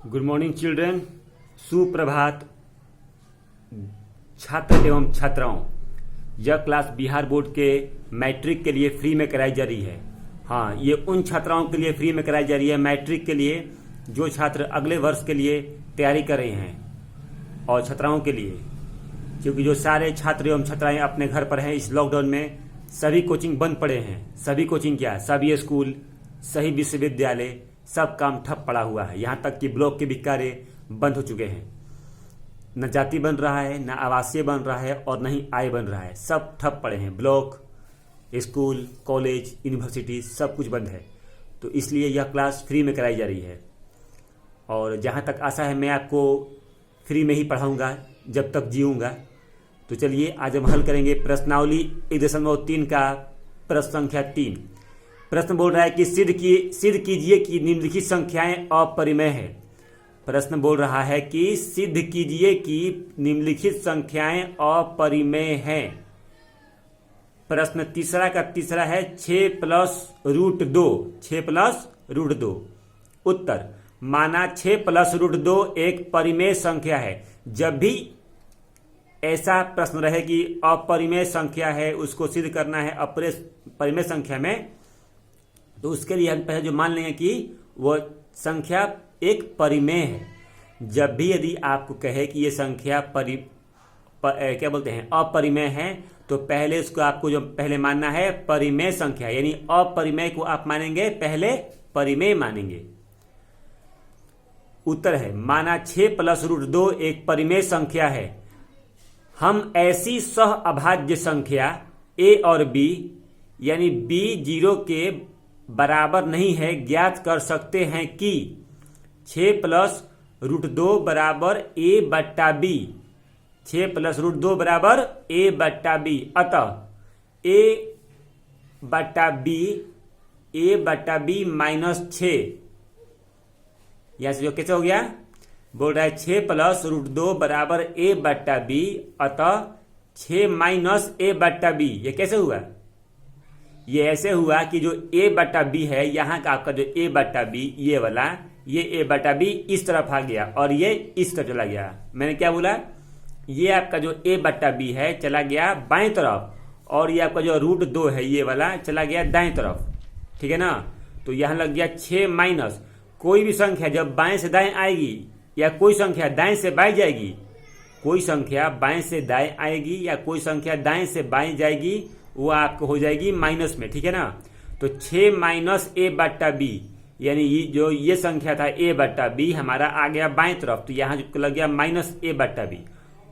Good morning children. सुप्रभात छात्र एवं छात्राओं। यह क्लास बिहार बोर्ड के मैट्रिक के लिए फ्री में कराई जा रही है। हाँ, ये उन छात्राओं के लिए फ्री में कराई जा रही है मैट्रिक के लिए जो छात्र अगले वर्ष के लिए तैयारी कर रहे हैं, और छात्राओं के लिए क्योंकि जो सारे छात्र एवं छात्राएं अपने घर पर हैं इस लॉकडाउन में, सभी कोचिंग बंद पड़े हैं। सभी कोचिंग क्या, सभी स्कूल, सही विश्वविद्यालय, सब काम ठप पड़ा हुआ है। यहाँ तक कि ब्लॉक के भी कार्य बंद हो चुके हैं। न जाति बन रहा है, न आवासीय बन रहा है, और न ही आय बन रहा है। सब ठप पड़े हैं। ब्लॉक, स्कूल, कॉलेज, यूनिवर्सिटी सब कुछ बंद है। तो इसलिए यह क्लास फ्री में कराई जा रही है। और जहाँ तक आशा है मैं आपको फ्री में ही पढ़ाऊँगा जब तक जीऊँगा। तो चलिए आज हम हल करेंगे प्रश्नावली 1.3 का प्रश्न संख्या 3। प्रश्न बोल रहा है कि सिद्ध कीजिए कि निम्नलिखित संख्याएं अपरिमेय है। प्रश्न बोल रहा है कि सिद्ध कीजिए कि निम्नलिखित संख्याएं अपरिमेय हैं। प्रश्न तीसरा का तीसरा है 6 + √2। 6 + √2। उत्तर, माना 6 + √2 एक परिमेय संख्या है। जब भी ऐसा प्रश्न रहे कि अपरिमेय संख्या है, उसको सिद्ध करना है परिमेय संख्या में, तो उसके लिए हम पहले जो मान लेंगे कि वो संख्या एक परिमेय है। जब भी यदि आपको कहे कि ये संख्या क्या बोलते हैं अपरिमेय है, तो पहले उसको आपको जो पहले मानना है परिमेय संख्या, यानी अपरिमेय को आप मानेंगे पहले परिमेय मानेंगे। उत्तर है माना 6 + √2 एक परिमेय संख्या है। हम ऐसी सह अभाज्य संख्या a और b यानी b 0 के बराबर नहीं है ज्ञात कर सकते हैं कि 6 + √2 बराबर a/b। 6 + √2 बराबर a/b। अतः a/b -6, यहां से जो कैसे हो गया, बोल रहा है 6 + √2 बराबर a/b, अतः 6 - a/b। ये कैसे हुआ? ये ऐसे हुआ कि जो a/b है, यहाँ का आपका जो a/b ये वाला, ये a/b इस तरफ आ गया और ये इस तरफ चला गया। मैंने क्या बोला, ये आपका जो a/b है चला गया बाएं तरफ, और ये आपका जो √2 है ये वाला चला गया दाएं तरफ। ठीक है ना? तो यहाँ लग गया 6 - कोई भी संख्या जब बाएं से दाएं आएगी, या कोई संख्या दाएं से बाएं जाएगी, कोई संख्या बाएं से दाएं आएगी या कोई संख्या दाएं से बाएं जाएगी, वो आपको हो जाएगी माइनस में। ठीक है ना? तो 6 - a/b, यानी ये संख्या था a/b हमारा आ गया बाएं तरफ, तो यहाँ लग गया -a/b।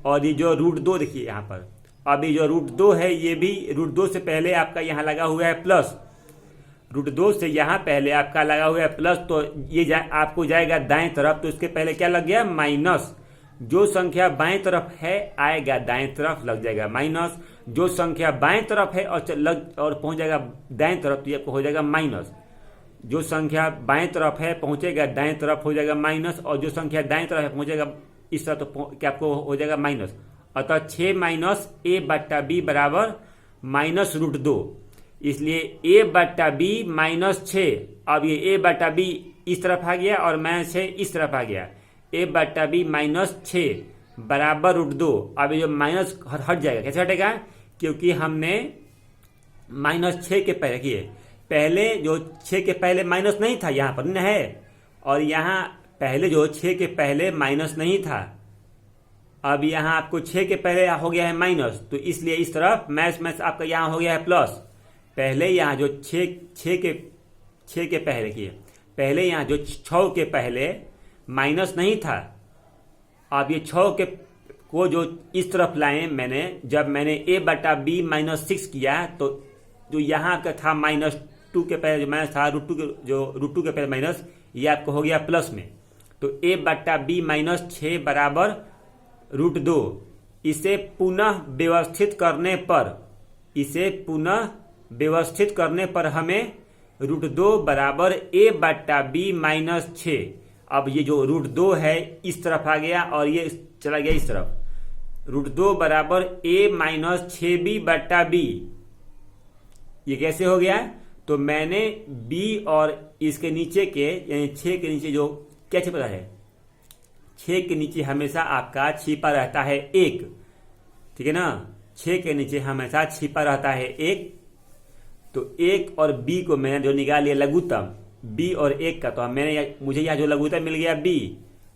और ये जो √2 देखिए यहाँ पर, अभी जो √2 है ये भी √2 से पहले आपका यहाँ लगा हुआ है प्लस। √2 से यहाँ पहले आपका लगा हुआ है प्लस, तो ये आपको जाएगा दाएं तरफ, तो इसके पहले क्या लग गया माइनस। जो संख्या बाएं तरफ है आएगा दाएं तरफ, लग जाएगा माइनस। जो संख्या बाएं तरफ है और पहुंच जाएगा दाएं तरफ, तो ये आपको हो जाएगा माइनस। जो संख्या बाएं तरफ है पहुंचेगा दाएं तरफ, हो जाएगा माइनस। और जो संख्या दाएं तरफ है पहुंचेगा इस तरफ, तो क्या आपको हो जाएगा माइनस। अतः 6 - a/b बराबर -√2। इसलिए a/b -6। अब ये a/b इस तरफ आ गया और -6 इस तरफ आ गया। a/b -6 बराबर √2। अब ये जो माइनस हट जाएगा। कैसे हटेगा? क्योंकि हमने -6 के पहले किए, पहले जो 6 के पहले माइनस नहीं था यहाँ पर न है, और यहाँ पहले जो 6 के पहले माइनस नहीं था, अब यहाँ आपको 6 के पहले हो गया है माइनस, तो इसलिए इस तरफ मैथ आपका यहाँ हो गया है प्लस। पहले यहाँ जो 6 के पहले किए, पहले यहाँ जो 6 के पहले माइनस नहीं था, अब ये 6 के को जो इस तरफ लाए मैंने, जब मैंने a/b -6 किया, तो जो यहाँ का था -2 के पहले जो माइनस था, √2 के पहले माइनस, ये आपको हो गया प्लस में। तो a/b -6 बराबर √2। इसे पुनः व्यवस्थित करने पर हमें √2 बराबर a/b -6। अब ये जो √2 है इस तरफ आ गया और ये चला गया इस तरफ। √2 बराबर a -6b/b। ये कैसे हो गया? तो मैंने b और इसके नीचे के यानी 6 के नीचे जो क्या छिपा है 6 के नीचे हमेशा आपका छिपा रहता है 1, ठीक है ना। 6 के नीचे हमेशा छिपा रहता है 1। तो 1 और b को मैंने जो निकाल लिया लघुत्तम, b और 1 का, तो मुझे यहाँ जो लघुत्तम मिल गया b।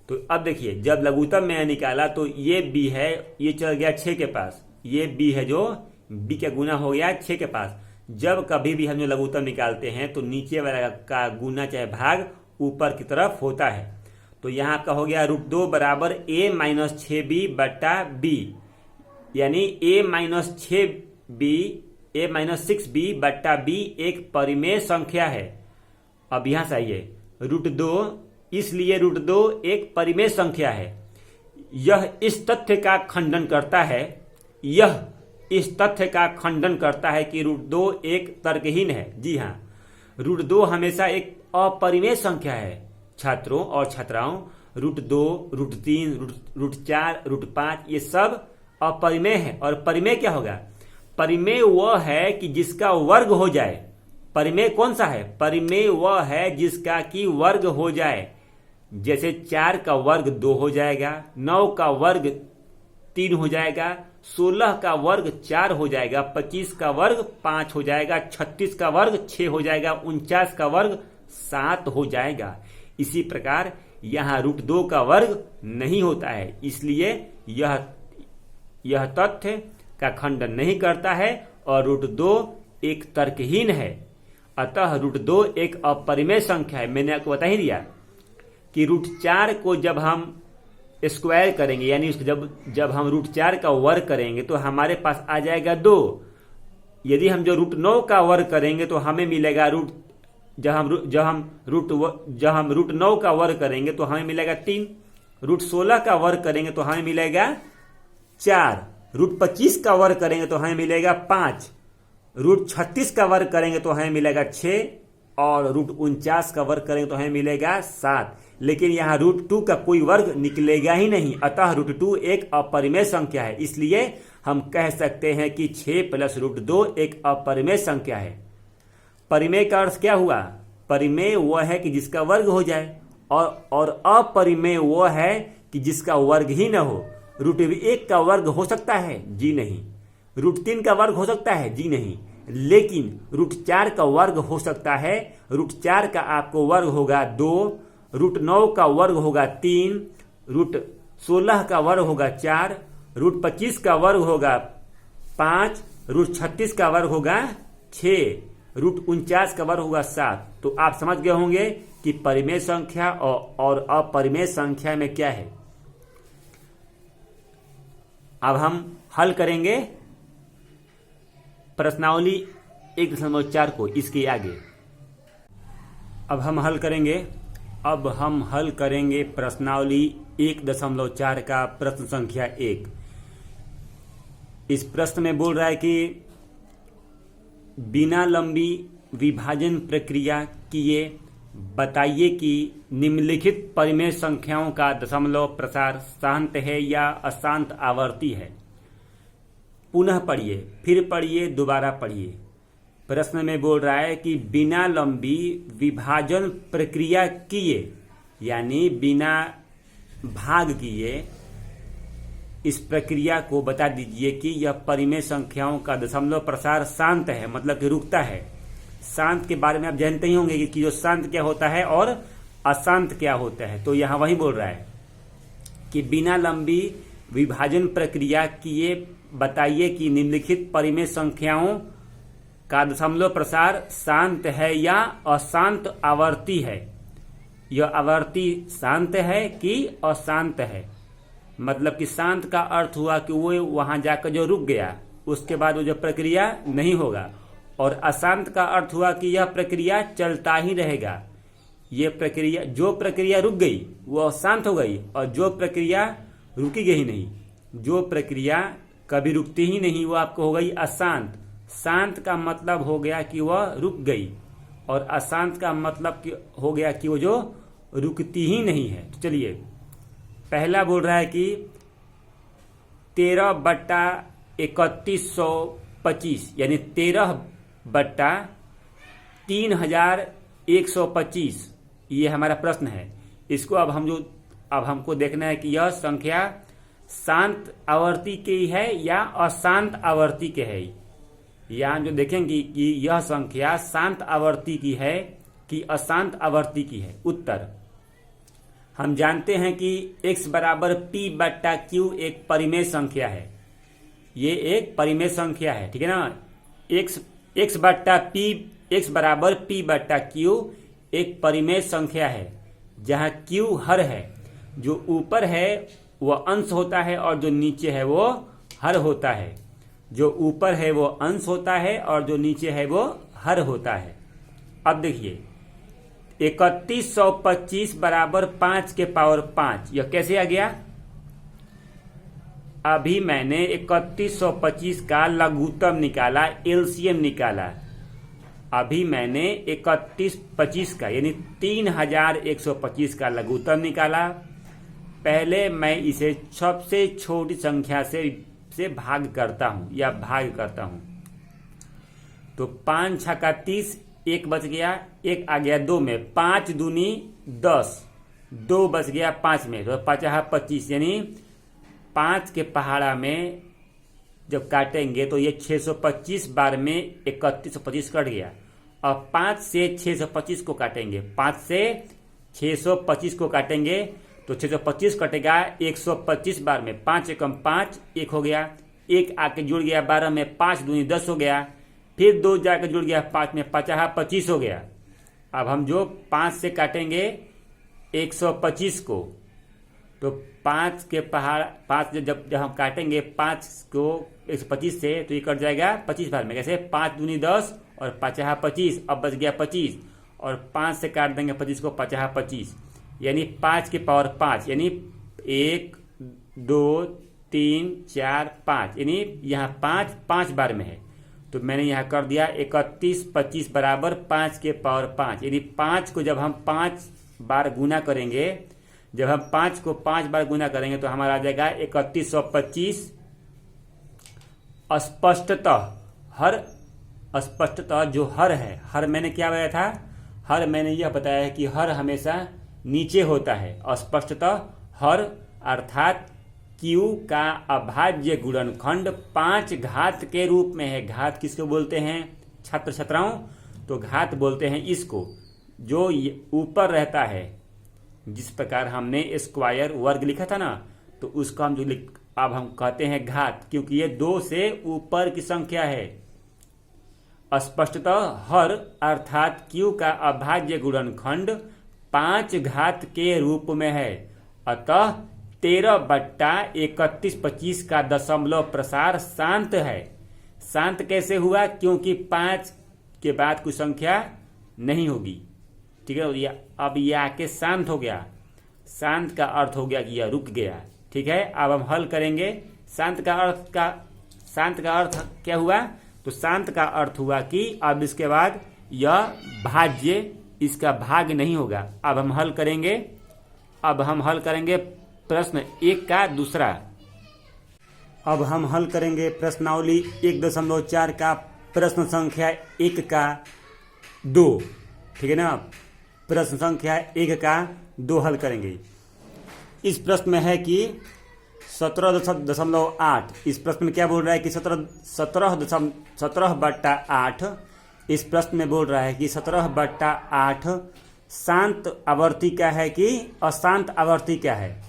तो अब देखिए, जब लघुत्तम मैंने निकाला तो ये b है, ये चल गया 6 के पास, ये b है जो b का गुना हो गया 6 के पास। जब कभी भी हम जो लघुत्तम निकालते हैं तो नीचे वाला का गुना चाहे भाग ऊपर की तरफ होता है। तो यहाँ का हो गया √2 बराबर a माइनस 6b बट्टा b, यानी a माइनस 6b बट्टा b एक परिमेय संख्या है। अब यहां से आइए, √2, इसलिए √2 एक परिमेय संख्या है। यह इस तथ्य का खंडन करता है, यह इस तथ्य का खंडन करता है कि √2 एक तर्कहीन है। जी हाँ, √2 हमेशा एक अपरिमेय संख्या है छात्रों और छात्राओं। √2, √3, √4, √5 ये सब अपरिमेय है। और परिमेय क्या होगा? परिमेय वह है कि जिसका वर्ग हो जाए। परिमेय कौन सा है? परिमेय वह है जिसका कि वर्ग हो जाए। जैसे 4 का वर्ग 2 हो जाएगा, 9 का वर्ग 3 हो जाएगा, 16 का वर्ग 4 हो जाएगा, 25 का वर्ग 5 हो जाएगा, 36 का वर्ग 6 हो जाएगा, 49 का वर्ग 7 हो जाएगा। इसी प्रकार यहाँ √2 का वर्ग नहीं होता है, इसलिए यह तथ्य का खंडन नहीं करता है और √2 एक तर्कहीन है। अतः √2 एक अपरिमेय संख्या है। मैंने आपको बता ही दिया कि √4 को जब हम स्क्वायर करेंगे, यानी जब हम √4 का वर्ग करेंगे तो हमारे पास आ जाएगा 2। यदि हम जो √9 का वर्ग करेंगे तो हमें मिलेगा जब हम √9 का वर्ग करेंगे तो हमें मिलेगा 3। √16 का वर्ग करेंगे तो हमें मिलेगा 4। √25 का वर्ग करेंगे तो हमें मिलेगा 5। √36 का वर्ग करेंगे तो हमें मिलेगा 6 और √49 का वर्ग करेंगे तो हमें मिलेगा 7। लेकिन यहाँ √2 का कोई वर्ग निकलेगा ही नहीं, अतः √2 एक अपरिमेय संख्या है। इसलिए हम कह सकते हैं कि 6 + √2 एक अपरिमेय संख्या है। परिमेय का अर्थ क्या हुआ? परिमेय वह है कि जिसका वर्ग हो जाए, और अपरिमेय वह है कि जिसका वर्ग ही न हो। √1 का वर्ग हो सकता है? जी नहीं। √3 का वर्ग हो सकता है? जी नहीं। लेकिन √4 का वर्ग हो सकता है। √4 का आपको वर्ग होगा 2, √9 का वर्ग होगा 3, √16 का वर्ग होगा 4, √25 का वर्ग होगा 5, √36 का वर्ग होगा 6, √49 का वर्ग होगा 7। तो आप समझ गए होंगे कि परिमेय संख्या और अपरिमेय संख्या में क्या है। अब हम हल करेंगे प्रश्नावली 1.4 को, इसके आगे अब हम हल करेंगे प्रश्नावली 1.4 का प्रश्न संख्या 1। इस प्रश्न में बोल रहा है कि बिना लंबी विभाजन प्रक्रिया किए बताइए कि निम्नलिखित परिमेय संख्याओं का दशमलव प्रसार शांत है या अशांत आवर्ती है। पुनः पढ़िए, फिर पढ़िए, दोबारा पढ़िए। प्रश्न में बोल रहा है कि बिना लंबी विभाजन प्रक्रिया किए, यानी बिना भाग किए, इस प्रक्रिया को बता दीजिए कि यह परिमेय संख्याओं का दशमलव प्रसार शांत है, मतलब कि रुकता है। शांत के बारे में आप जानते ही होंगे कि जो शांत क्या होता है और अशांत क्या होता है। तो यहां वही बोल रहा है कि बिना लंबी विभाजन प्रक्रिया किए बताइए कि निम्नलिखित परिमेय संख्याओं का दशमलव प्रसार शांत है या अशांत आवर्ती है। यह आवर्ती शांत है कि अशांत है। मतलब कि शांत का अर्थ हुआ कि वो वहां जाकर जो रुक गया, उसके बाद वो जो प्रक्रिया नहीं होगा। और अशांत का अर्थ हुआ कि यह प्रक्रिया चलता ही रहेगा। ये प्रक्रिया, जो प्रक्रिया रुक गई वो शांत हो गई, और जो प्रक्रिया रुकी गई नहीं, जो प्रक्रिया कभी रुकती ही नहीं, वो आपको हो गई अशांत। शांत का मतलब हो गया कि वह रुक गई, और अशांत का मतलब हो गया कि वो जो रुकती ही नहीं है। तो चलिए, पहला बोल रहा है कि 13/3125, यानी 13/3125, ये हमारा प्रश्न है। इसको अब हम जो अब हमको देखना है कि यह संख्या शांत आवर्ती की है या अशांत आवर्ती के है। यहाँ जो देखेंगे कि यह संख्या शांत आवर्ती की है कि अशांत आवर्ती की है। उत्तर हम जानते हैं कि x बराबर p बट्टा q एक परिमेय संख्या है। ये एक परिमेय संख्या है, ठीक है ना। x बट्टा p, x बराबर p बट्टा q एक परिमेय संख्या है जहाँ q हर है। जो ऊपर है वह अंश होता है और जो नीचे है वो हर होता है। जो ऊपर है वो अंश होता है और जो नीचे है वो हर होता है। अब देखिए 3125 बराबर 5 के पावर 5, यह कैसे आ गया? अभी मैंने 3125 का लघुत्तम निकाला, एलसीएम निकाला। अभी मैंने 3125 का यानी 3125 का लघुत्तम निकाला। पहले मैं इसे सबसे छोटी संख्या से भाग करता हूं या भाग करता हूं। तो 5 छक्का 30, 1 बच गया, 1 आ गया 2 में, 5 दूनी 10, 2 बच गया 5 में, तो 5 25 यानी 5 के पहाड़ा में जब काटेंगे तो ये 625 बार में 3125 कट गया। अब 5 से 625 को काटेंगे, 5 से 625 को काटेंगे तो 625 कटेगा 125 बार में, 5 एकम 5, 1 हो गया, 1 आके जुड़ गया 12 में, 5 दूनी 10 हो गया, फिर 2 जाकर जुड़ गया 5 में, 5 25 हो गया। अब हम जो 5 से काटेंगे 125 को, तो 5 के पहाड़ 5 जब हम काटेंगे 5 को 125 से तो ये कट जाएगा 25 बार में। कैसे? 5 दूनी 10 और 5 25, अब बच गया 25 और 5 से काट देंगे 25 को, 5 25 यानी 5 के पावर 5 यानी 1 2 3 4 5 यानी यहाँ 5 बार में है। तो मैंने यहाँ कर दिया 3125 बराबर 5 के पावर 5 यानी 5 को जब हम 5 बार गुना करेंगे, जब हम 5 को 5 बार गुना करेंगे तो हमारा आ जाएगा 3125। स्पष्टतः जो हर है, हर मैंने क्या बताया था? हर मैंने यह बताया है कि हर हमेशा नीचे होता है। स्पष्टतः हर अर्थात q का अभाज्य गुणनखंड 5 घात के रूप में है। घात किसको बोलते हैं छात्र छात्राओं? तो घात बोलते हैं इसको जो ऊपर रहता है। जिस प्रकार हमने स्क्वायर वर्ग लिखा था ना, तो उसको हम अब हम कहते हैं घात, क्योंकि ये 2 से ऊपर की संख्या है। स्पष्टतः हर अर्थात q का अभाज्य गुणनखंड 5 घात के रूप में है। अतः 13 बट्टा 3125 का दशमलव प्रसार शांत है। शांत कैसे हुआ? क्योंकि 5 के बाद कोई संख्या नहीं होगी, ठीक है। अब यह आके शांत हो गया। शांत का अर्थ हो गया कि यह रुक गया, ठीक है। अब हम हल करेंगे। शांत का अर्थ क्या हुआ? तो शांत का अर्थ हुआ कि अब इसके बाद यह भाज्य, इसका भाग नहीं होगा। अब हम हल करेंगे प्रश्न 1 का दूसरा। अब हम हल करेंगे प्रश्नावली 1.4 का प्रश्न संख्या 1 का 2, ठीक है ना। प्रश्न संख्या 1 का 2 हल करेंगे। इस प्रश्न में है कि 17.8। इस प्रश्न में क्या बोल रहा है कि 17/8। इस प्रश्न में बोल रहा है कि 17/8 शांत आवर्ती क्या है कि अशांत आवर्ती क्या है।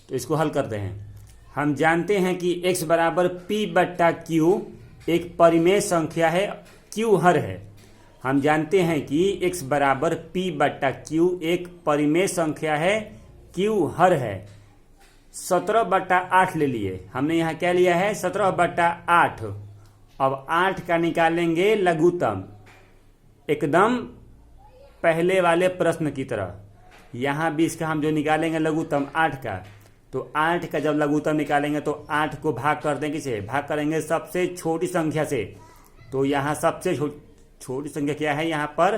तो इसको हल करते हैं। हम जानते हैं कि x बराबर p बट्टा q एक परिमेय संख्या है, q हर है। हम जानते हैं कि x बराबर p बट्टा q एक परिमेय संख्या है, q हर है। 17/8 ले लिए हमने। यहाँ क्या लिया है? 17/8। अब 8 का निकालेंगे लघुत्तम, एकदम पहले वाले प्रश्न की तरह। यहाँ भी इसका हम जो निकालेंगे लघुत्तम 8 का, तो 8 का जब लघुत्तम निकालेंगे तो 8 को भाग कर देंगे, किसे भाग करेंगे? सबसे छोटी संख्या से। तो यहाँ सबसे छोटी संख्या क्या है यहाँ पर?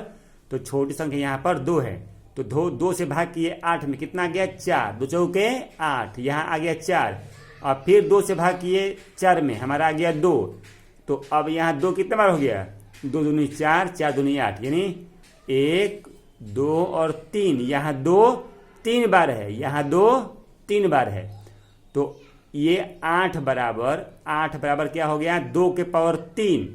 तो छोटी संख्या यहाँ पर 2 है। तो 2 से भाग किए 8 में, कितना आ गया? 4। 2 चौके 8, यहाँ आ गया 4। और फिर 2 से भाग किए 4 में, हमारा आ गया 2। तो अब यहाँ 2 कितने बार हो गया? 2 दूनी 4, 4 दूनी 8, यानी 1 2 और 3। यहाँ 2 3 बार है, यहाँ 2 3 बार है, तो ये 8 बराबर क्या हो गया, 2 के पावर 3।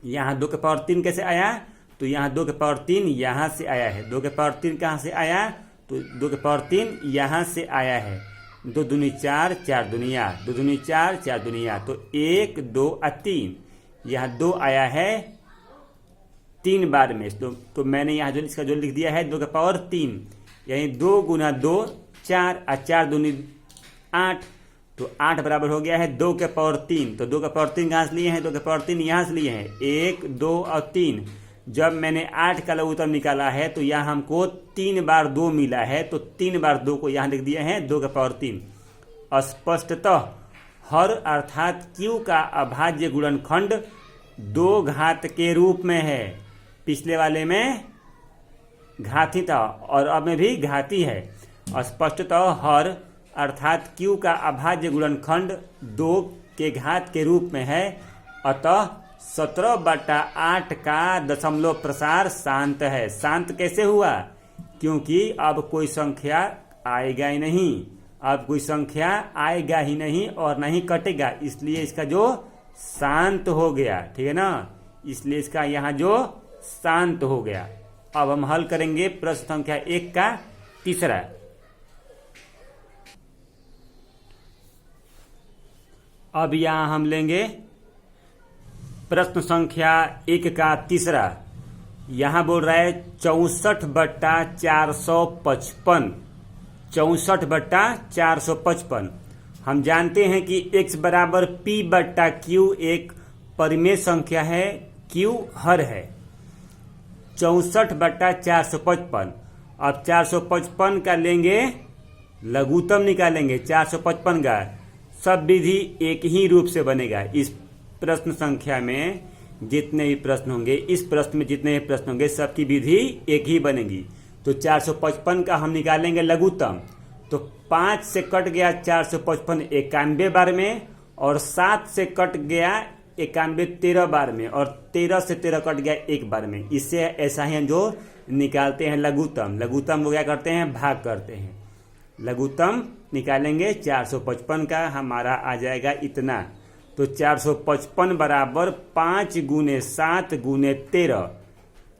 यहाँ 2 के पावर 3 कैसे आया, तो यहाँ 2 के पावर 3 यहाँ से आया है। 2 के पावर 3 कहाँ से आया, तो 2 के पावर 3 यहाँ से आया है। 2 दूनी 4, 4 दूनी 8, 2 दूनी 4, 4 दूनी 8, तो 1 2 और 3, यहाँ 2 आया है 3 बार में। तो मैंने यहाँ जो इसका जो लिख दिया है 2 के पावर 3, यानी 2 गुना 2 4 और 4 दूनी 8, तो 8 बराबर हो गया है 2 के पावर 3। तो 2 के पावर 3 कहाँ से लिए हैं, 2 के पावर 3 यहाँ से लिए हैं, 1 2 और 3। जब मैंने 8 का लघुत्तम निकाला है तो यहाँ हमको 3 बार 2 मिला है, तो 3 बार 2 को यहाँ लिख दिए हैं 2 के पावर 3। स्पष्टतः हर अर्थात Q का अभाज्य गुणनखंड 2 घात के रूप में है। पिछले वाले में घाती था और अब में भी घाती है। स्पष्टतः हर अर्थात Q का अभाज्य गुणनखंड 2 के घात के रूप में है, अतः 17/8 का दशमलव प्रसार शांत है। शांत कैसे हुआ, क्योंकि अब कोई संख्या आएगा ही नहीं, अब कोई संख्या आएगा ही नहीं और नहीं कटेगा, इसलिए इसका जो शांत हो गया, ठीक है ना, इसलिए इसका यहाँ जो शांत हो गया। अब हम हल करेंगे प्रश्न संख्या 1 का तीसरा। अब यहाँ हम लेंगे प्रश्न संख्या 1 का तीसरा। यहाँ बोल रहा है 64/455, 64/455। हम जानते हैं कि x बराबर p/q एक परिमेय संख्या है, q हर है। 64/455। अब 455 का लेंगे लघुत्तम निकालेंगे, 455 का सब विधि एक ही रूप से बनेगा। इस प्रश्न संख्या में जितने भी प्रश्न होंगे, इस प्रश्न में जितने भी प्रश्न होंगे, सबकी विधि एक ही बनेगी। तो 455 का हम निकालेंगे लघुत्तम, तो 5 से कट गया 455 91 बार में, और 7 से कट गया 91 13 बार में, और 13 से 13 कट गया 1 बार में। इससे ऐसा ही हम जो निकालते हैं लघुत्तम, लघुत्तम को क्या करते हैं, भाग करते हैं। लघुत्तम निकालेंगे 455 का, हमारा आ जाएगा इतना। तो 455 बराबर 5 गुने 7 गुने 13।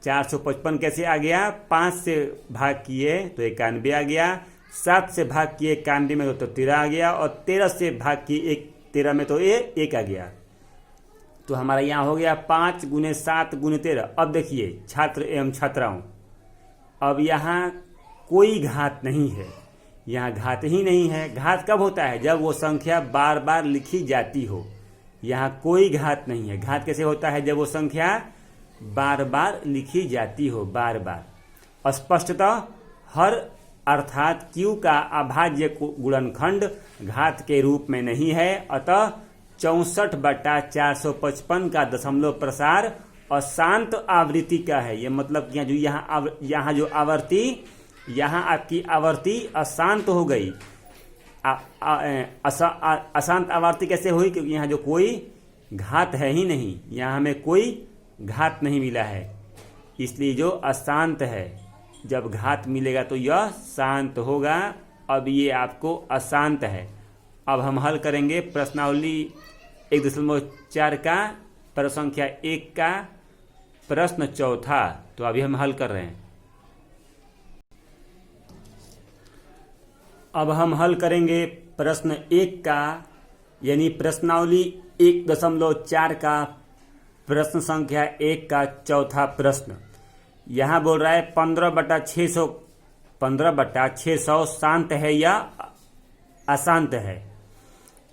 455 कैसे आ गया, 5 से भाग किए तो 91 आ गया, 7 से भाग किए 91 में तो 13 आ गया, और 13 से भाग किए 13 में तो ये 1 आ गया। तो हमारा यहाँ हो गया 5 गुने 7 गुने 13। अब देखिए छात्र एवं छात्राओं, अब यहाँ कोई घात नहीं है, यहाँ घात ही नहीं है। घात कब होता है, जब वो संख्या बार बार लिखी जाती हो। यहाँ कोई घात नहीं है। घात कैसे होता है, जब वो संख्या बार बार लिखी जाती हो, बार बार। स्पष्टतः हर अर्थात Q का अभाज्य गुणनखंड घात के रूप में नहीं है, अतः 64/455 का दशमलव प्रसार अशांत आवृत्ति का है। ये मतलब कि यहाँ जो आवर्ती, यहाँ आपकी आवर्ती अशांत हो गई। अशांत आवर्ती कैसे हुई, क्योंकि यहाँ जो कोई घात है ही नहीं, यहाँ हमें कोई घात नहीं मिला है, इसलिए जो अशांत है। जब घात मिलेगा तो यह शांत होगा। अब ये आपको अशांत है। अब हम हल करेंगे प्रश्नावली 1.4 का, प्रश्न संख्या 1 का प्रश्न चौथा। तो अभी हम हल कर रहे हैं। अब हम हल करेंगे प्रश्न 1 का, यानी प्रश्नावली 1.4 का प्रश्न संख्या 1 का चौथा प्रश्न। यहाँ बोल रहा है 15/600 शांत है या अशांत है।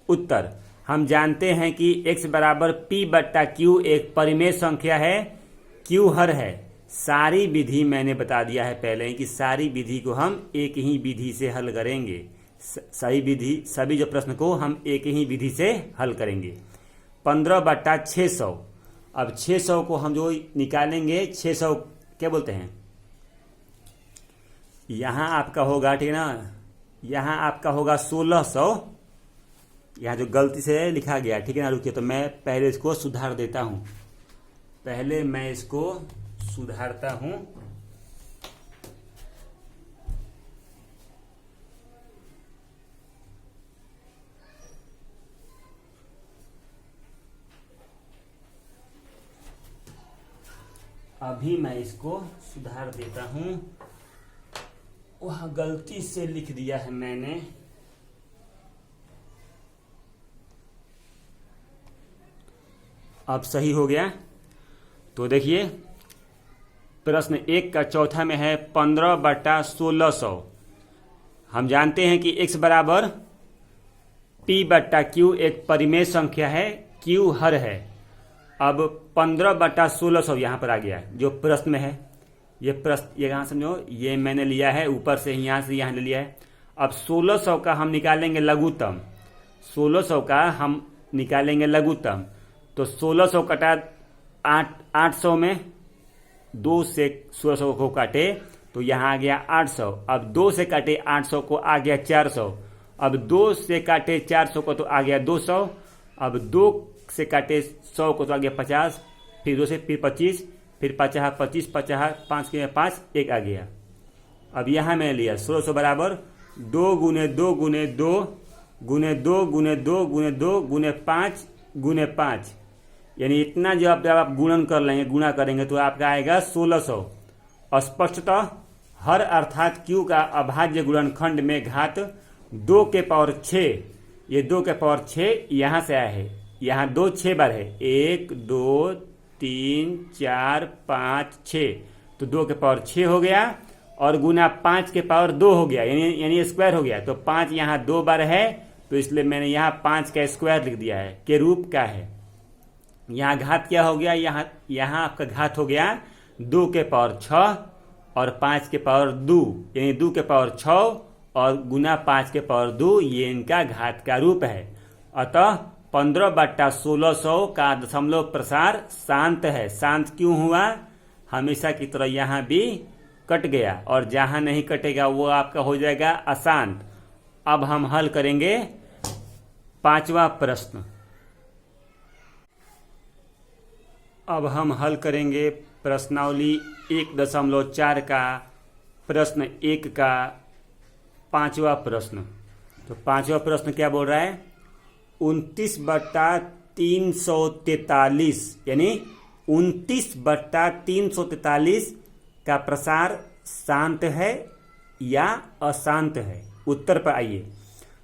उत्तर, हम जानते हैं कि x बराबर p/q एक परिमेय संख्या है, q हर है। सारी विधि मैंने बता दिया है पहले ही कि सारी विधि को हम एक ही विधि से हल करेंगे। सभी जो प्रश्न को हम एक ही विधि से हल करेंगे। 15/600। अब 600 को हम जो निकालेंगे, 600 क्या बोलते हैं, यहाँ आपका होगा, ठीक है ना, यहाँ आपका होगा 1600। यहाँ जो गलती से लिखा गया, ठीक है ना, रुकिए तो मैं पहले इसको सुधार देता हूँ। पहले मैं इसको सुधारता हूँ। अभी मैं इसको सुधार देता हूं, वह गलती से लिख दिया है मैंने। अब सही हो गया। तो देखिए प्रश्न 1 का चौथा में है 15/1600। हम जानते हैं कि x बराबर p/q एक परिमेय संख्या है, q हर है। अब 15/1600 यहाँ पर आ गया जो प्रश्न में है। ये प्रश्न ये यहाँ समझो, ये मैंने लिया है ऊपर से यहाँ से यहाँ ले लिया है। अब 1600 का हम निकालेंगे लघुत्तम, 1600 का हम निकालेंगे लघुत्तम। तो 1600 कटा 800 में 2 से 1600 को काटे तो यहाँ आ गया 800। अब 2 से काटे 800 को आ गया 400। अब 2 से काटे 400 को तो आ गया 200। अब 2 से काटे 100 को तो आ गया 50। फिर 2 से फिर 25, फिर 50, 25, 50, 5 के 5, 1 आ गया। अब यहाँ मैंने लिया 1600 बराबर 2 गुने 2 गुने 2 गुने 2 गुने 2 गुने 2 गुने 5 गुने 5, यानी इतना जब आप गुणन कर लेंगे, गुणा करेंगे तो आपका आएगा 1600। स्पष्टतः हर अर्थात q का अभाज्य गुणनखंड में घात 2 के पावर 6, ये 2 के पावर 6 यहाँ से आया है। यहाँ 2 6 बार है, 1 2 3 4 5 6, तो 2 के पावर 6 हो गया और गुना 5 के पावर 2 हो गया, यानी स्क्वायर हो गया। तो 5 यहाँ 2 बार है, तो इसलिए मैंने यहाँ 5 का स्क्वायर लिख दिया है, के रूप का है। यहाँ घात क्या हो गया, यहाँ आपका घात हो गया 2 के पावर 6 और 5 के पावर 2, यानी 2 के पावर 6 और गुना 5 के पावर 2, ये इनका घात का रूप है। अतः 15/1600 का दशमलव प्रसार शांत है। शांत क्यों हुआ? हमेशा की तरह यहाँ भी कट गया और जहाँ नहीं कटेगा वो आपका हो जाएगा अशांत। अब हम हल करेंगे 5वां प्रश्न। अब हम हल करेंगे प्रश्नावली 1.4 का प्रश्न 1 का 5वां प्रश्न। तो 5वां प्रश्न क्या बोल रहा है? 29/343, यानी 29/343 का प्रसार शांत है या अशांत है? उत्तर पर आइए।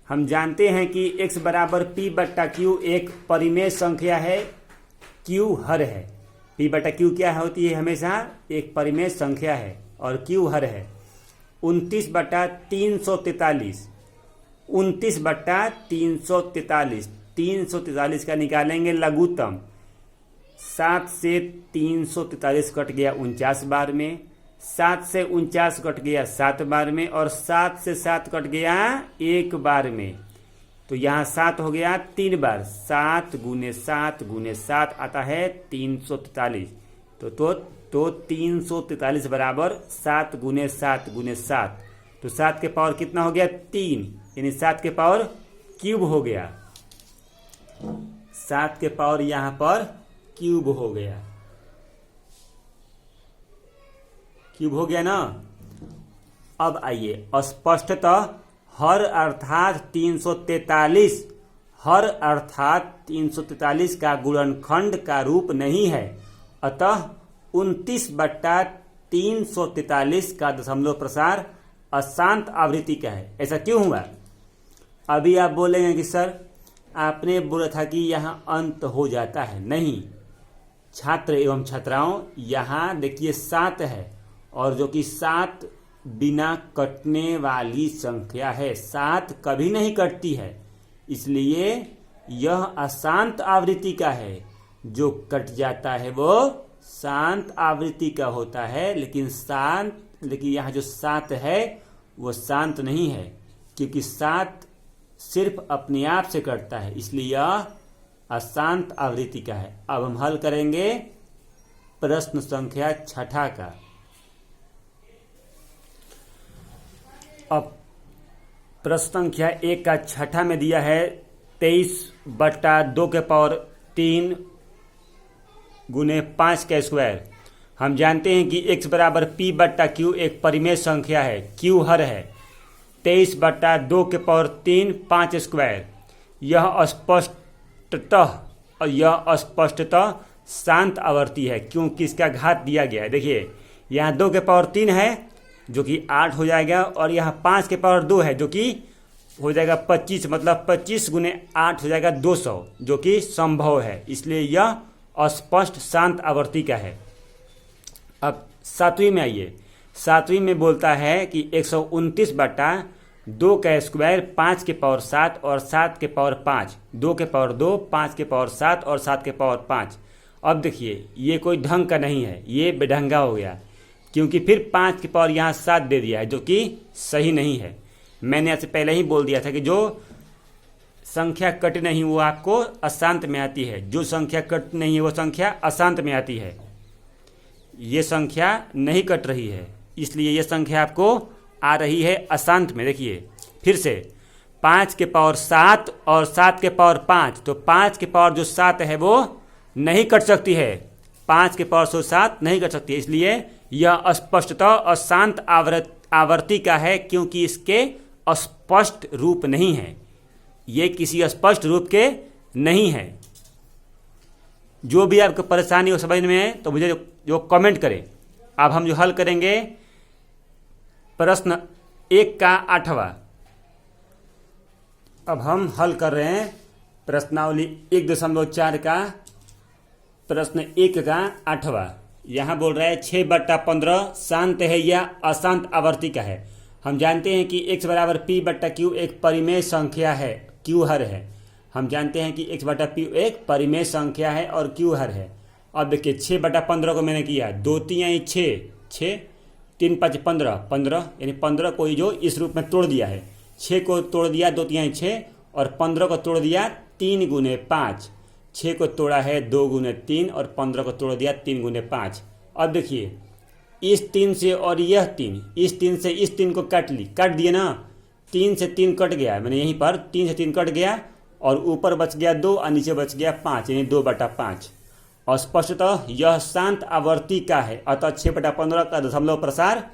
हम जानते हैं कि x बराबर p/q एक परिमेय संख्या है, q हर है। p/q क्या होती है? हमेशा एक परिमेय संख्या है और q हर है। 29/343, 29/343, 343 का निकालेंगे लघुत्तम। 7 से 343 कट गया 49 बार में, 7 से 49 कट गया 7 बार में और 7 से 7 कट गया 1 बार में। तो यहाँ 7 हो गया 3 बार, 7 गुने 7 गुने 7 आता है 343। तो 343 बराबर 7 गुने 7 गुने 7। तो 7 के पावर कितना हो गया? 3, यानी 7 के पावर क्यूब हो गया। 7 के पावर यहाँ पर क्यूब हो गया, क्यूब हो गया ना। अब आइए, स्पष्टतः हर अर्थात 343 का गुणनखंड का रूप नहीं है। अतः 29/343 का दशमलव प्रसार अशांत आवृत्ति का है। ऐसा क्यों हुआ? अभी आप बोलेंगे कि सर आपने बोला था कि यहाँ अंत हो जाता है। नहीं छात्र एवं छात्राओं, यहाँ देखिए 7 है और जो कि 7 बिना कटने वाली संख्या है। 7 कभी नहीं कटती है, इसलिए यह अशांत आवृत्ति का है। जो कट जाता है वो शांत आवृत्ति का होता है, लेकिन यहाँ जो 7 है वो शांत नहीं है, क्योंकि 7 सिर्फ अपने आप से कटता है, इसलिए यह अशांत आवृत्ति का है। अब हम हल करेंगे प्रश्न संख्या 6 का। अब प्रश्न संख्या 1 का 6 में दिया है 23/2 के पावर 3 गुने 5 का स्क्वायर। हम जानते हैं कि x बराबर p/q एक परिमेय संख्या है, q हर है। 23/2 के पावर 3 5 स्क्वायर। यह स्पष्टतः शांत आवर्ती है क्योंकि इसका घात दिया गया है। देखिए यहाँ 2 के पावर 3 है जो कि 8 हो जाएगा, और यहाँ 5 के पावर 2 है जो कि हो जाएगा 25, मतलब 25 गुने 8 हो जाएगा 200, जो कि संभव है, इसलिए यह अस्पष्ट शांत आवर्ती का है। अब 7वीं में आइए। 7वीं में बोलता है कि 129 बटा 2 का स्क्वायर 5 के पावर 7 और 7 के पावर 5, 2 के पावर 2, 5 के पावर 7 और 7 के पावर 5। अब देखिए ये कोई ढंग का नहीं है, ये बेढंगा हो गया, क्योंकि फिर 5 के पावर यहाँ 7 दे दिया है जो कि सही नहीं है। मैंने आपसे पहले ही बोल दिया था कि जो संख्या कट नहीं वो आपको अशांत में आती है, जो संख्या कट नहीं है वो संख्या अशांत में आती है। ये संख्या नहीं कट रही है, इसलिए ये संख्या आपको आ रही है अशांत में। देखिए फिर से 5 के पावर 7 और 7 के पावर 5, तो 5 के पावर जो 7 है वो नहीं कट सकती है, 5 के पावर से 7 नहीं कट सकती है, इसलिए यह स्पष्टतः अशांत आवर्ती का है क्योंकि इसके स्पष्ट रूप नहीं है, ये किसी स्पष्ट रूप के नहीं है। जो भी आपको परेशानी हो समझ में है तो मुझे जो कमेंट करें। अब हम जो हल करेंगे प्रश्न 1 का 8वां। अब हम हल कर रहे हैं प्रश्नावली 1.4 का प्रश्न 1 का 8वां। यहाँ बोल रहा है 6/15 शांत है या अशांत आवर्ती का है। हम जानते हैं कि x बराबर p बट्टा q एक परिमेय संख्या है, q हर है। हम जानते हैं कि x बटा p एक परिमेय संख्या है और q हर है। अब देखिए 6/15 को मैंने किया 2 3 6 3 5 15 15, यानी 15 को जो इस रूप में तोड़ दिया है, 6 को तोड़ दिया 2 3 6 और 15 को तोड़ दिया 3 गुने 5। 6 को तोड़ा है 2 गुने 3 और 15 को तोड़ दिया 3 गुने 5। अब देखिए इस 3 से और यह 3, इस 3 से इस 3 को काट दिए ना, 3 से 3 कट गया, मैंने यहीं पर 3 से 3 कट गया और ऊपर बच गया 2 और नीचे बच गया 5, यानी 2/5। और स्पष्टतः यह शांत आवर्ती का है, अतः 6/15 का दशमलव प्रसार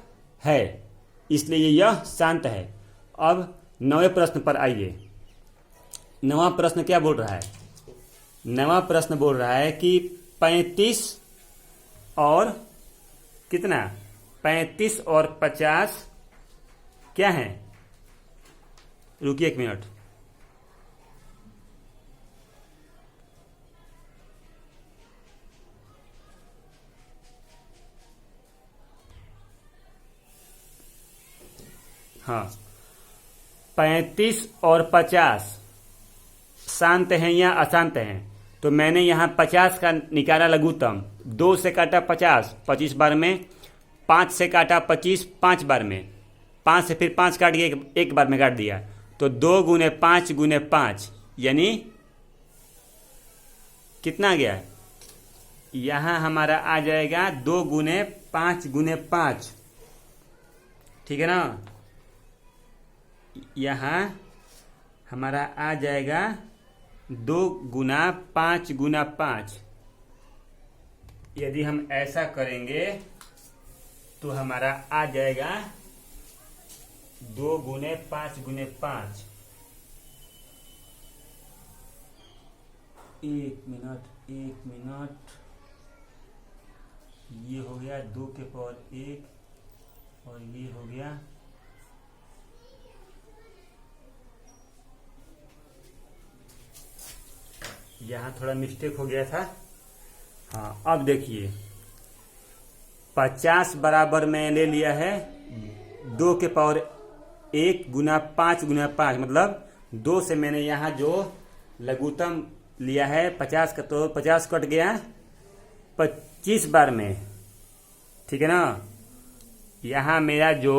है, इसलिए यह शांत है। अब 9वें प्रश्न पर आइए। 9वां प्रश्न क्या बोल रहा है? 9वां प्रश्न बोल रहा है कि 35 और कितना, 35 और 50 क्या है? रुकिए 1 मिनट। हाँ, 35 और 50 शांत हैं या अशांत हैं? तो मैंने यहाँ 50 का निकाला लघुत्तम, 2 से काटा 50 25 बार में, 5 से काटा 25 5 बार में, 5 से फिर 5 काट के एक बार में काट दिया, तो 2 गुने 5 गुने 5 यानी कितना गया? यहाँ हमारा आ जाएगा 2 गुने 5 गुने 5, ठीक है ना। यहाँ हमारा आ जाएगा 2 गुना 5 गुना 5। यदि हम ऐसा करेंगे तो हमारा आ जाएगा 2 गुने 5 गुने 5। 1 मिनट, ये हो गया 2 के पावर 1 और ये हो गया यहाँ थोड़ा मिस्टेक हो गया था। हाँ, अब देखिए 50 बराबर मैं ले लिया है 2 के पावर 1 गुना 5 गुना 5, मतलब 2 से मैंने यहाँ जो लघुत्तम लिया है 50 का, तो 50 कट गया 25 बार में, ठीक है ना। यहाँ मेरा जो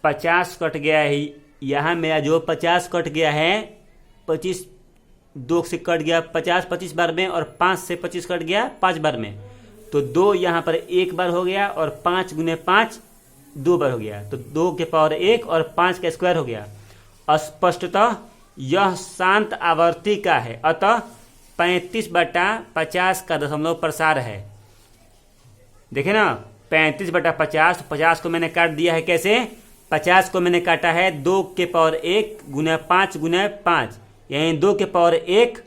50 कट गया है, यहाँ मेरा जो 50 कट गया है 25, 2 से कट गया 50 25 बार में, और 5 से 25 कट गया 5 बार में, तो 2 यहाँ पर 1 बार हो गया और 5 गुने 5 2 बार हो गया, तो 2 के पावर 1 और 5 का स्क्वायर हो गया। स्पष्टतः यह शांत आवर्ती का है, अतः 35/50 का दशमलव प्रसार है। देखे ना, 35/50, 50 को मैंने काट दिया है कैसे? 50 को मैंने काटा है 2 के पावर 1 गुना 5 गुना 5, यानी 2 के पावर 1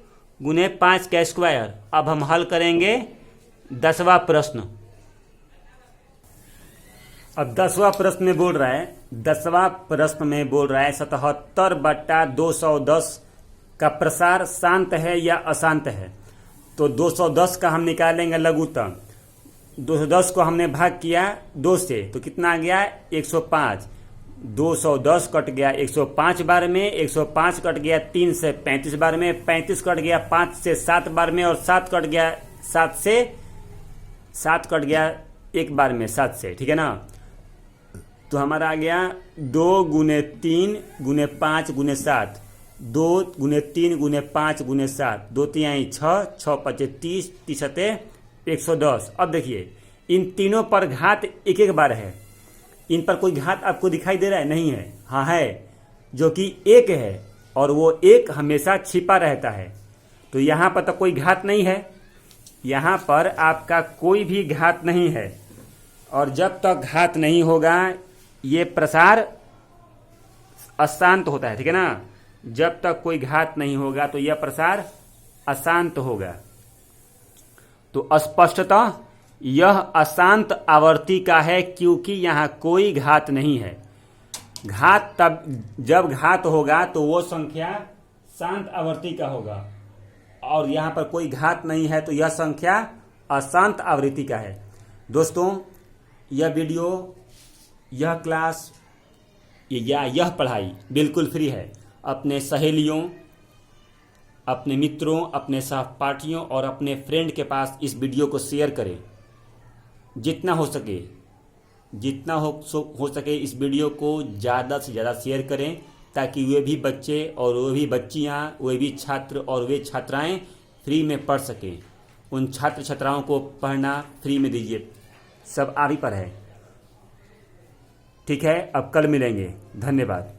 गुने 5 का स्क्वायर। अब हम हल करेंगे 10वां प्रश्न। अब 10वां प्रश्न में बोल रहा है 77/210 का प्रसार शांत है या अशांत है। तो 210 का हम निकालेंगे लघुत्तम। 210 को हमने भाग किया 2 से, तो कितना आ गया 105। 210 कट गया 105 बार में, 105 कट गया 3 से 35 बार में, 35 कट गया 5 से 7 बार में, और 7 कट गया 7 कट गया 1 बार में 7 से, ठीक है ना। तो हमारा आ गया 2 गुने 3 गुने 5 गुने 7, 2 गुने 3 गुने 5 गुने 7, 2 3 6, 6 5 30, 30 110। अब देखिए इन तीनों पर घात एक एक बार है। इन पर कोई घात आपको दिखाई दे रहा है? नहीं है। हाँ है, जो कि 1 है, और वो 1 हमेशा छिपा रहता है। तो यहाँ पर तो कोई घात नहीं है, यहाँ पर आपका कोई भी घात नहीं है। और जब तक घात नहीं होगा ये प्रसार अशांत होता है, ठीक है ना। जब तक कोई घात नहीं होगा तो यह प्रसार अशांत होगा। तो स्पष्टतः यह अशांत आवर्ती का है, क्योंकि यहां कोई घात नहीं है। घात तब जब घात होगा तो वो संख्या शांत आवर्ती का होगा, और यहां पर कोई घात नहीं है तो यह संख्या अशांत आवृत्ति का है। दोस्तों, यह वीडियो, यह क्लास या यह पढ़ाई बिल्कुल फ्री है। अपने सहेलियों, अपने मित्रों, अपने सहपाठियों और अपने फ्रेंड के पास इस वीडियो को शेयर करें। जितना हो सके इस वीडियो को ज़्यादा से ज़्यादा शेयर करें, ताकि वे भी बच्चे और वे भी बच्चियाँ, वे भी छात्र और वे छात्राएं फ्री में पढ़ सकें। उन छात्र छात्राओं को पढ़ना फ्री में दीजिए, सब आप ही पर है। ठीक है, अब कल मिलेंगे। धन्यवाद।